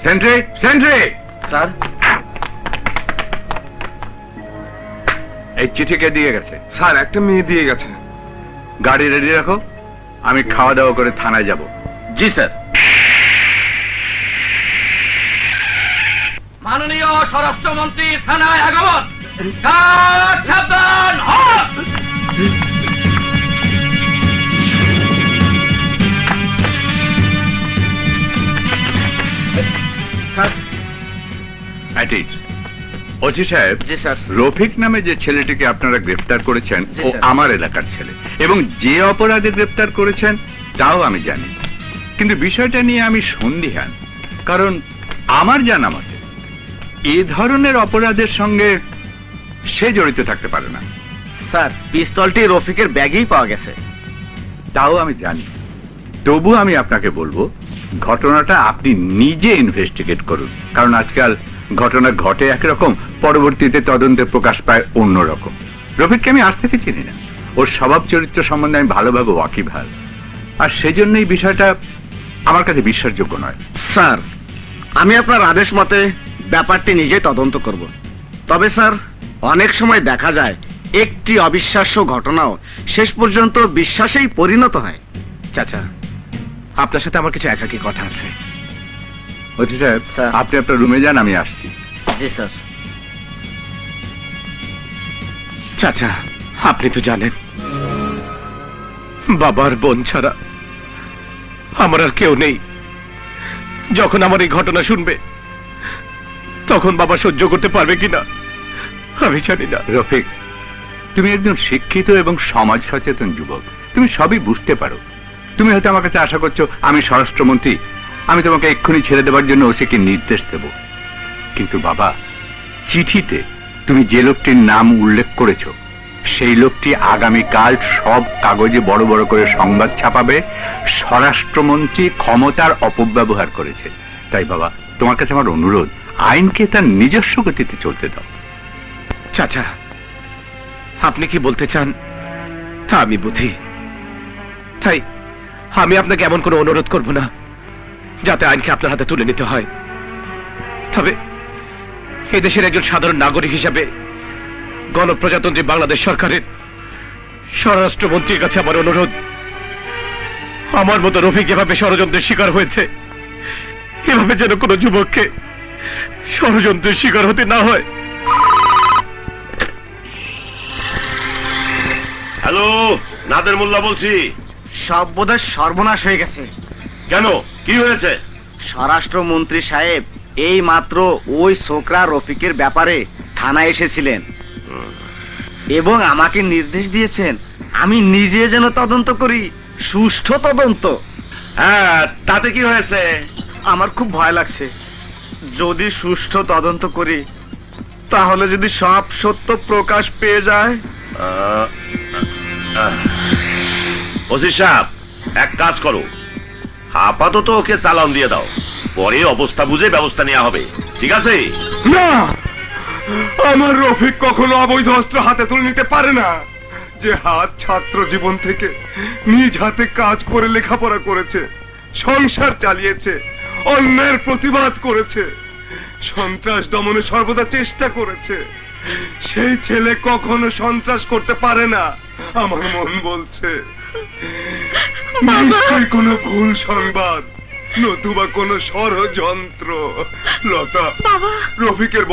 Sentry sentry, sir, এই চিঠি কে দিয়ে গেছে? স্যার একটা মেয়ে দিয়ে গেছে। গাড়ি রেডি রাখো, আমি খাওয়া দাওয়া করে থানায় যাব। জি স্যার। মাননীয় স্বরাষ্ট্রমন্ত্রী থানায় আগমন। গার্ড সাবধান হন। স্যার। ওসি সাহেব, জি স্যার। রফিক নামে যে ছেলেটিকে আপনারা গ্রেফতার করেছেন জি, ও স্যার। আমার এলাকার ছেলে, এবং যে অপরাধে গ্রেফতার করেছেন তাও আমি জানি। কিন্তু বিষয়টা নিয়ে আমি সন্দিহান, কারণ আমার জানা মতে এ ধরনের অপরাধের সঙ্গে সে জড়িত থাকতে পারে না। স্যার, পিস্তলটি রফিকের ব্যাগেই পাওয়া গেছে। তাও আমি জানি, তবু আমি আপনাকে বলবো ঘটনাটা আপনি নিজে ইনভেস্টিগেট করুন, কারণ আজকাল ঘটনা ঘটে একরকম, পরবর্তীতে তদন্তে প্রকাশ পায় অন্যরকম। রফিককে আমি আজ থেকে চিনি না, ওর স্বভাব চরিত্র সম্বন্ধে আমি ভালোভাবে ওয়াকিবহাল, আর সেজন্যই বিষয়টা আমার কাছে বিশ্বাসযোগ্য নয়। স্যার, আমি আপনার আদেশ মতে ব্যাপারটি নিজে তদন্ত করব। তবে স্যার, অনেক সময় দেখা যায় একটি অবিশ্বাস্য ঘটনাও শেষ পর্যন্ত বিশ্বাসেই পরিণত হয়। চাচা, আপনার সাথে আমার কিছু একাকী কথা আছে। ওসি সাহেব, স্যার। আপনি আপনার রুমে যান, আমি আসছি। জি স্যার। চাচা, আপনি তো জানেন বাবার বোন ছাড়া আমার আর কেউ নেই। যখন আমার এই ঘটনা শুনবে তখন বাবা সহ্য করতে পারবে কিনা আমি জানি না। রফিক, তুমি একজন শিক্ষিত এবং সমাজ সচেতন যুবক, তুমি সবই বুঝতে পারো। তুমি হয়তো আমার কাছে আশা করছো আমি স্বরাষ্ট্রমন্ত্রী, আমি তোমাকে এক্ষুনি ছেড়ে দেওয়ার জন্য ওসিকে নির্দেশ দেব। কিন্তু বাবা, চিঠিতে তুমি যে লোকটির নাম উল্লেখ করেছো সেই লোকটি আগামীকাল সব কাগজে বড় বড় করে সংবাদ ছাপাবে স্বরাষ্ট্রমন্ত্রী ক্ষমতার অপব্যবহার করেছে। তাই বাবা, তোমার কাছে আমার অনুরোধ, আইনকে তার নিজস্ব গতিতে চলতে দাও। চাচা, আপনি কি বলতে চান তা আমি বুঝি, তাই আমি আপনাকে এমন কোনো অনুরোধ করব না যাতে আইনকে আপনার হাতে তুলে নিতে হয়। তবে এদেশের একজন সাধারণ নাগরিক হিসাবে গণপ্রজাতন্ত্রী বাংলাদেশ সরকারের স্বরাষ্ট্রমন্ত্রীর কাছে আমার অনুরোধ, আমার মতো রফিক যেভাবে ষড়যন্ত্রের শিকার হয়েছে এভাবে যেন কোনো যুবককে ষড়যন্ত্রের শিকার হতে না হয়। হ্যালো, নাদের মোল্লা বলছি। সব বোধহয় সর্বনাশ হয়ে গেছে। কেন, কি হয়েছে? স্বরাষ্ট্রমন্ত্রী সাহেব এই মাত্র ওই ছোকরা রফিকের ব্যাপারে থানায় এসেছিলেন এবং আমাকে নির্দেশ দিয়েছেন আমি নিজে যেন তদন্ত করি, সুষ্ঠু তদন্ত। হ্যাঁ, তাতে কি হয়েছে? আমার খুব ভয় লাগছে, যদি সুষ্ঠু তদন্ত করি তাহলে যদি সব সত্য প্রকাশ পেয়ে যায়। ওসি সাহেব, এক কাজ করো, আপাতত ওকে চালান দিয়ে দাও, পরে অবস্থা বুঝে ব্যবস্থা নেওয়া হবে, ঠিক আছে? না, আমার রফিক কখনো অবৈধ অস্ত্র হাতে তুলে নিতে পারে না। যে হাত ছাত্র জীবন থেকে নিজ হাতে কাজ করে লেখাপড়া করেছে, সংসার চালিয়েছে, অন্যায়ের প্রতিবাদ করেছে, সন্ত্রাস দমনে সর্বদা চেষ্টা করেছে, সেই ছেলে কখনো সন্ত্রাস করতে পারে না। আমার মন বলছে নিশ্চয়ই কোনো ভুল সংবাদ, নতুবা কোনো ষড়যন্ত্র। লতা, রফিকের